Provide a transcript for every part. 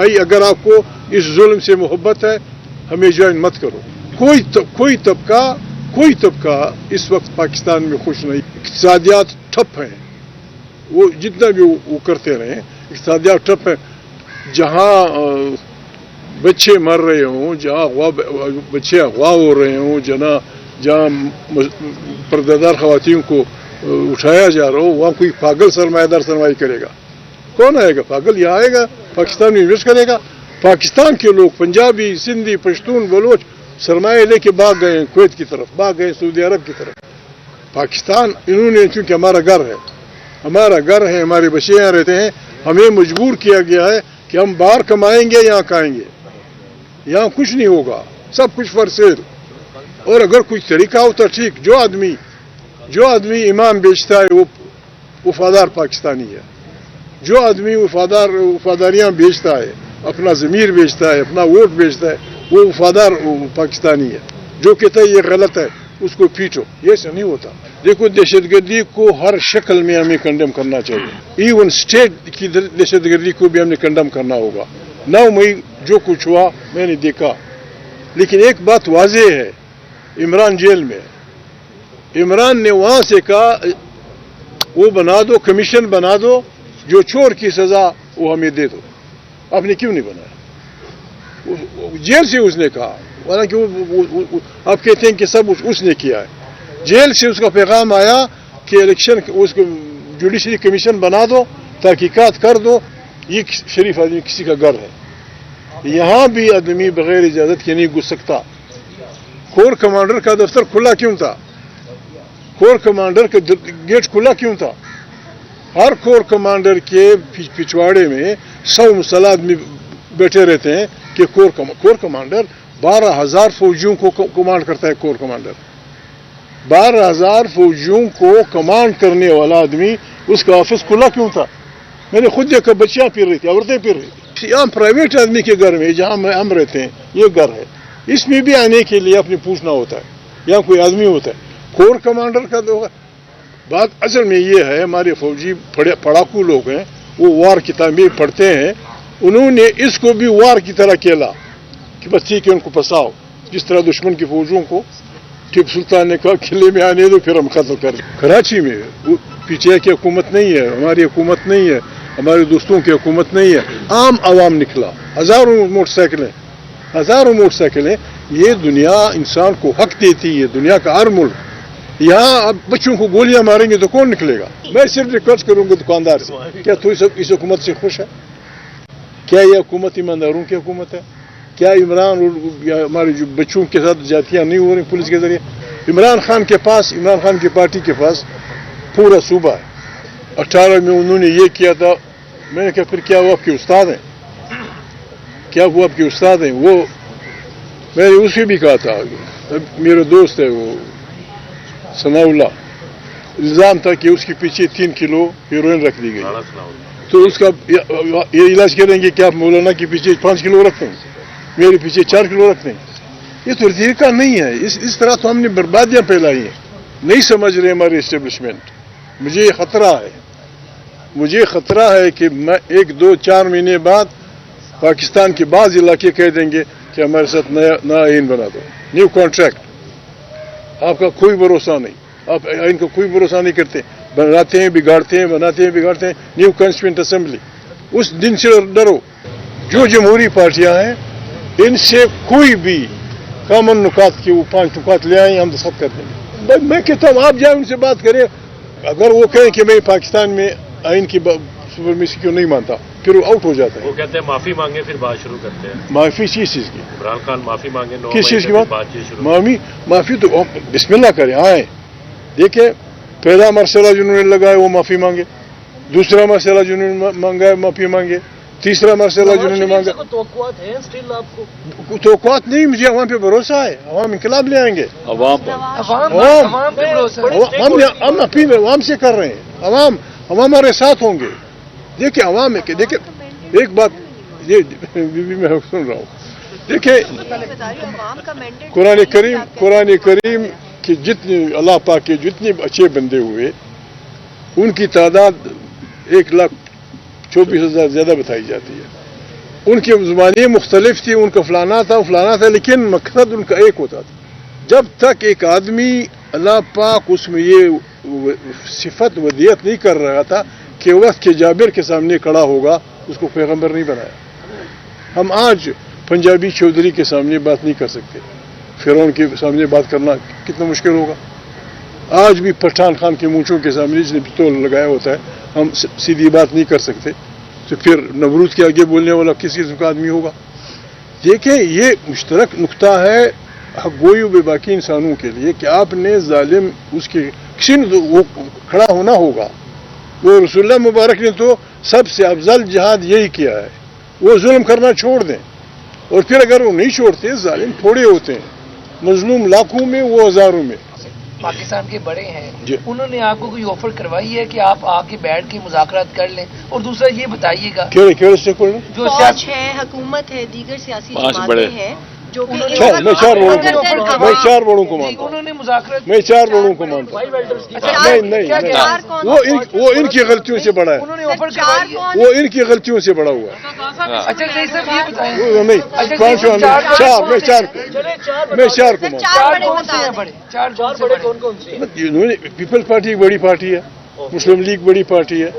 بھائی اگر آپ کو اس ظلم سے محبت ہے ہمیں جوائن مت کرو. کوئی طبقہ اس وقت پاکستان میں خوش نہیں. اقتصادیات ٹھپ ہیں, وہ جتنا بھی وہ کرتے رہے اقتصادیات ٹھپ ہیں. جہاں بچے مر رہے ہوں, جہاں بچے اغوا ہو رہے ہوں, جہاں پردہ خواتین کو اٹھایا جا رہا ہو, وہاں کوئی پاگل سرمایہ دار سرمایہ کرے گا. کون آئے گا پاگل؟ یہاں آئے گا پاکستان میں انویسٹ کرے گا. پاکستان کے لوگ پنجابی, سندھی, پشتون, بلوچ سرمایہ لے کے بھاگ گئے ہیں کویت کی طرف, بھاگ گئے سعودی عرب کی طرف. پاکستان انہوں نے, چونکہ ہمارا گھر ہے, ہمارے بچے یہاں رہتے ہیں, ہمیں مجبور کیا گیا ہے کہ ہم باہر کمائیں گے یہاں کھائیں گے. یہاں کچھ نہیں ہوگا, سب کچھ فار سیل. اور اگر کچھ طریقہ ہوتا ٹھیک. جو آدمی ایمان بیچتا ہے وہ وفادار پاکستانی ہے. جو آدمی وفاداریاں بیچتا ہے, اپنا ضمیر بیچتا ہے, اپنا ووٹ بیچتا ہے, وہ وفادار پاکستانی ہے. جو کہتا ہے یہ غلط ہے اس کو پیٹو, یہ ایسا نہیں ہوتا. دیکھو دہشت گردی کو ہر شکل میں ہمیں کنڈم کرنا چاہیے. ایون اسٹیٹ کی دہشت گردی کو بھی ہم نے کنڈم کرنا ہوگا. 9 مئی جو کچھ ہوا میں نے دیکھا, لیکن ایک بات واضح ہے, عمران جیل میں, عمران نے وہاں سے کہا وہ بنا دو, کمیشن بنا دو, جو چور کی سزا وہ ہمیں دے دو. آپ نے کیوں نہیں بنایا؟ جیل سے اس نے کہا, حالانکہ آپ کہتے ہیں کہ سب اس نے کیا ہے. جیل سے اس کا پیغام آیا کہ الیکشن اس کو جوڈیشری کمیشن بنا دو, تحقیقات کر دو. یہ شریف آدمی کسی کا گھر ہے, یہاں بھی آدمی بغیر اجازت کے نہیں گھس سکتا. کور کمانڈر کا دفتر کھلا کیوں تھا؟ کور کمانڈر کا گیٹ کھلا کیوں تھا؟ ہر کور کمانڈر کے پچھواڑے میں 100 مسلح آدمی بیٹھے رہتے ہیں کہ کور کمانڈر 12,000 فوجیوں کو کمانڈ کرتا ہے. کور کمانڈر 12,000 فوجیوں کو کمانڈ کرنے والا آدمی, اس کا آفس کھلا کیوں تھا؟ میں نے خود دیکھا, بچیاں پھر رہی تھی, عورتیں پھر رہی تھی. یہاں پرائیویٹ آدمی کے گھر میں جہاں ہم رہتے ہیں یہ گھر ہے, اس میں بھی آنے کے لیے اپنے پوچھنا ہوتا ہے, یہاں کوئی آدمی ہوتا ہے. کور کمانڈر کا تو بات اصل میں یہ ہے, ہمارے فوجی پڑھاکو لوگ ہیں, وہ وار کی تعمیر پڑھتے ہیں. انہوں نے اس کو بھی وار کی طرح کھیلا کہ بس ٹھیک ہے ان کو پھنساؤ, جس طرح دشمن کی فوجوں کو ٹیپو سلطان نے کہا قلعے میں آنے دو پھر ہم قتل کریں. کراچی میں پیچھے کی حکومت نہیں ہے, ہماری حکومت نہیں ہے, ہمارے دوستوں کی حکومت نہیں ہے, عام عوام نکلا, ہزاروں موٹر سائیکلیں. یہ دنیا انسان کو حق دیتی ہے, دنیا کا ہر ملک. یہاں اب بچوں کو گولیاں ماریں گے تو کون نکلے گا؟ میں صرف ریکویسٹ کروں گا دکاندار سے, کیا تو اس حکومت سے خوش ہے؟ کیا یہ حکومت ایمانداروں کی حکومت ہے؟ کیا عمران اور ہمارے جو بچوں کے ساتھ جاتیاں نہیں ہو رہی پولیس کے ذریعے؟ عمران خان کی پارٹی کے پاس پورا صوبہ ہے. 18 میں انہوں نے یہ کیا تھا. میں نے کہا پھر کیا وہ آپ کے استاد ہیں؟ وہ میں نے اسے بھی کہا تھا, میرا دوست ہے وہ ثناء اللہ, الزام تھا کہ اس کے پیچھے 3 کلو ہیروئن رکھ دی گئی. تو اس کا یہ علاج کریں گے کہ آپ مولانا کے پیچھے 5 کلو رکھتے ہیں, میرے پیچھے 4 کلو رکھتے ہیں. یہ تو طریقہ نہیں ہے. اس طرح تو ہم نے بربادیاں پھیلائی ہیں. نہیں سمجھ رہے ہمارے اسٹیبلشمنٹ. مجھے خطرہ ہے کہ 1, 2, 4 مہینے بعد پاکستان کے بعض علاقے کہہ دیں گے کہ ہمارے ساتھ نیا آئین بنا دو, نیو کانٹریکٹ. آپ کا کوئی بھروسہ نہیں, آپ آئین کا کوئی بھروسہ نہیں کرتے, بناتے ہیں بگاڑتے ہیں. نیو کانسٹیٹیوئنٹ اسمبلی, اس دن سے ڈرو. جو جمہوری پارٹیاں ہیں ان سے کوئی بھی کامن نکات کے وہ 5 نکات لے آئیں, ہم دستخط کر دیں گے. میں کہتا ہوں آپ جائیں ان سے بات کریں. اگر وہ کہیں کہ میں پاکستان میں آئین کی سپرمیسی کیوں نہیں مانتا, پھر وہ آؤٹ ہو جاتا ہے. وہ کہتے ہیں معافی مانگے پھر بات شروع کرتے ہیں. معافی کس چیز کی؟ عمران خان معافی مانگے, کس چیز کی بات؟ معافی تو بسم اللہ کریں, آئیں دیکھیں. پہلا مرحلہ جنہوں نے لگایا وہ معافی مانگے, دوسرا مرحلہ جنہوں نے مانگا ہے معافی مانگے, تیسرا مرحلہ جنہوں نے مانگا. توقعات ہیں اسٹل آپ کو؟ توقعات نہیں, مجھے عوام پہ بھروسہ ہے. عوام انقلاب لے آئیں گے. عوام سے کر رہے ہیں. عوام ہمارے ساتھ ہوں گے. دیکھیں عوام دیکھیں ایک بات, یہ میں سن رہا ہوں. دیکھیں قرآن کریم کہ جتنے اللہ پاک کے جتنے اچھے بندے ہوئے ان کی تعداد 1,24,000 زیادہ بتائی جاتی ہے. ان کی زبانیں مختلف تھی، ان کا فلانا تھا، لیکن مقصد ان کا ایک ہوتا تھا. جب تک ایک آدمی اللہ پاک اس میں یہ صفت ودیت نہیں کر رہا تھا کہ وقت کے جابر کے سامنے کھڑا ہوگا، اس کو پیغمبر نہیں بنایا. ہم آج پنجابی چودھری کے سامنے بات نہیں کر سکتے، فرعون کے سامنے بات کرنا کتنا مشکل ہوگا. آج بھی پٹھان خان کے مونچھوں کے سامنے جس نے پستول لگایا ہوتا ہے ہم سیدھی بات نہیں کر سکتے، تو پھر نمرود کے آگے بولنے والا کس قسم کا آدمی ہوگا. دیکھیں یہ مشترک نقطہ ہے حق گوئی و باقی انسانوں کے لیے کہ آپ نے ظالم اس کے کسی نے وہ کھڑا ہونا ہوگا. وہ رسول اللہ مبارک نے تو سب سے افضل جہاد یہی کیا ہے، وہ ظلم کرنا چھوڑ دیں. اور پھر اگر وہ نہیں چھوڑتے، ظالم تھوڑے ہوتے ہیں، مظلوم لاکھوں میں وہ ہزاروں میں. پاکستان کے بڑے ہیں جی. انہوں نے آپ کو کوئی آفر کروائی ہے کہ آپ آ کے بیٹھ کے مذاکرات کر لیں؟ اور دوسرا یہ بتائیے گا کیڑے سے کھولنا جو فوج ہے، حکومت ہے، دیگر سیاسی جماعتیں ہیں جو کہ میں چار بڑوں کو مانتا ہوں. انہوں نے مذاکرات میں 4 بڑوں کو مانتا ہوں. نہیں وہ ان کی غلطیوں سے بڑا ہے، انہوں نے آفر کروائی ہے. وہ ان کی غلطیوں سے بڑا ہوا ہے. اچھا صحیح صاحب یہ بتائیں نہیں 5 میں 4 کو مانتا چار بڑے کون سے ہیں بڑے؟ چار بڑے کون سے؟ ہوں. پیپلز پارٹی ایک بڑی پارٹی ہے، مسلم لیگ بڑی پارٹی ہے،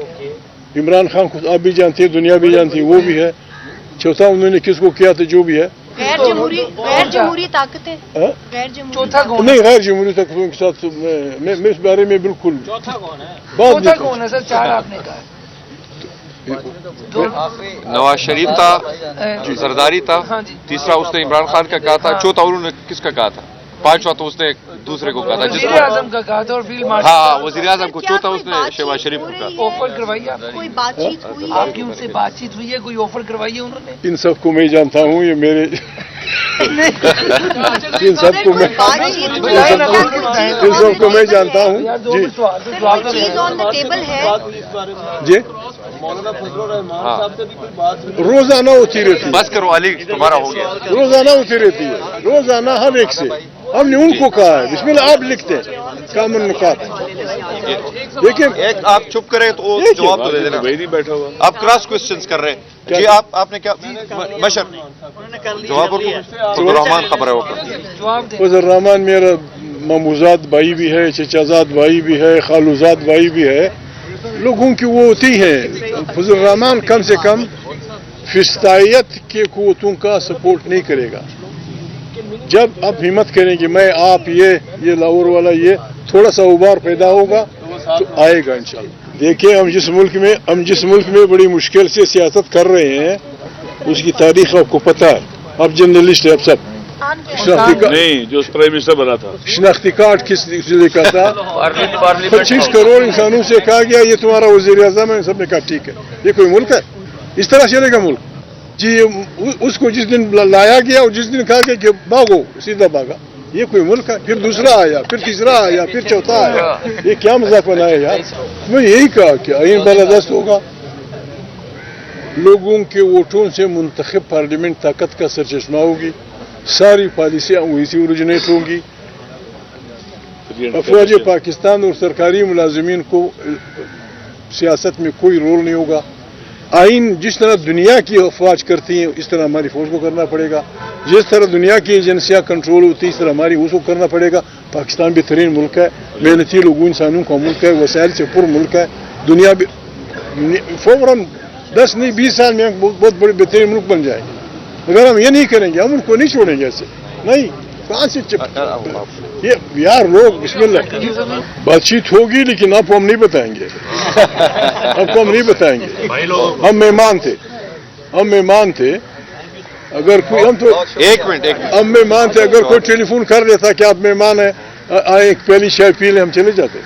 عمران خان خود آپ بھی جانتے ہیں، دنیا بھی جانتی ہے، وہ بھی ہے. چوتھا انہوں نے کس کو کیا تھا جو بھی ہے. غیر جمہوری طاقتیں، غیر جمہوری چوتھا کون نہیں غیر جمہوری طاقتوں کے ساتھ میں اس بارے میں بالکل چوتھا کون ہے سر؟ 4 آپ نے کہا. نواز شریف تھا، زرداری تھا، تیسرا اس نے عمران خان کا کہا تھا، چوتھا انہوں نے کس کا کہا تھا، 5واں تو اس نے دوسرے کو کہا تھا جس وزیر اعظم کا کہا تھا اور فیلڈ مارشل. ہاں وزیر اعظم کو، چوتھا اس نے شہباز شریف کو کہا. آفر کروائی آپ کوئی بات چیت ہوئی آپ کی ان سے بات چیت ہوئی ہے؟ کوئی آفر کروائی ہے انہوں نے؟ ان سب کو میں جانتا ہوں، یہ میرے ان سب کو میں جانتا ہوں. جی چیز آن دا ٹیبل ہے. جی روزانہ ہوتی رہتی ہے، بس کرو علی تمہارا ہو گیا. روزانہ ہوتی رہتی ہے، روزانہ ہر ایک سے. ہم نے ان کو کہا ہے بسم اللہ آپ لکھتے ہیں کامن نکات. لیکن ایک آپ چپ کرے تو جواب تو دے دینا. بیٹھا ہوا آپ کراس کوشچنز کر رہے ہیں جی. آپ نے کیا بشر جواب الرحمان خبر ہے وہ جواب دیں. فضل الرحمان میرا ماموزاد بھائی بھی ہے، چچازاد بھائی بھی ہے، خالوزاد بھائی بھی ہے. لوگوں کی وہ ہوتی ہیں. فضل الرحمان کم سے کم فسطائیت کے قوتوں کا سپورٹ نہیں کرے گا. جب آپ ہمت کریں گے میں آپ یہ لاہور والا یہ تھوڑا سا ابھار پیدا ہوگا تو آئے گا انشاءاللہ. دیکھیں ہم جس ملک میں بڑی مشکل سے سیاست کر رہے ہیں اس کی تاریخ آپ کو پتہ ہے. آپ جرنلسٹ ہیں آپ سب. نہیں جو پرائم منسٹر بنا تھا، شناختی کارڈ کس نے کہا تھا؟ 25 کروڑ انسانوں سے کہا گیا یہ تمہارا وزیر اعظم ہے. سب نے کہا ٹھیک ہے. یہ کوئی ملک ہے؟ اس طرح چلے گا ملک؟ جی اس کو جس دن لایا گیا اور جس دن کہا گیا کہ بھاگو سیدھا بھاگا. یہ کوئی ملک ہے؟ پھر دوسرا آیا، پھر تیسرا آیا، پھر چوتھا آیا. یہ کیا مذاق بنایا یار. میں یہی کہا کہ آئین بالادست ہوگا، لوگوں کے ووٹوں سے منتخب پارلیمنٹ طاقت کا سرچشمہ ہوگی، ساری پالیسیاں وہی سے اوریجنیٹ ہوں گی. افواج پاکستان اور سرکاری ملازمین کو سیاست میں کوئی رول نہیں ہوگا. آئین جس طرح دنیا کی افواج کرتی ہیں اس طرح ہماری فوج کو کرنا پڑے گا. جس طرح دنیا کی ایجنسیاں کنٹرول ہوتی ہیں اس طرح ہماری اس کو کرنا پڑے گا. پاکستان بہترین ملک ہے، محنتی لوگوں انسانوں کا ملک ہے، وسائل سے پر ملک ہے. دنیا فوراً 10 نہیں 20 سال میں بہت بڑے بہترین ملک بن جائے گا. اگر ہم یہ نہیں کریں گے ہم ان کو نہیں چھوڑیں گے. ایسے نہیں کہاں سے یہ یار لوگ بسم اللہ بات چیت ہوگی لیکن آپ کو ہم نہیں بتائیں گے. آپ کو ہم نہیں بتائیں گے. ہم مہمان تھے. اگر کوئی ہم تو ایک منٹ ہم مہمان تھے. اگر کوئی ٹیلی فون کر لیتا کہ آپ مہمان ہیں آئے پہلی چائے پی لیں ہم چلے جاتے.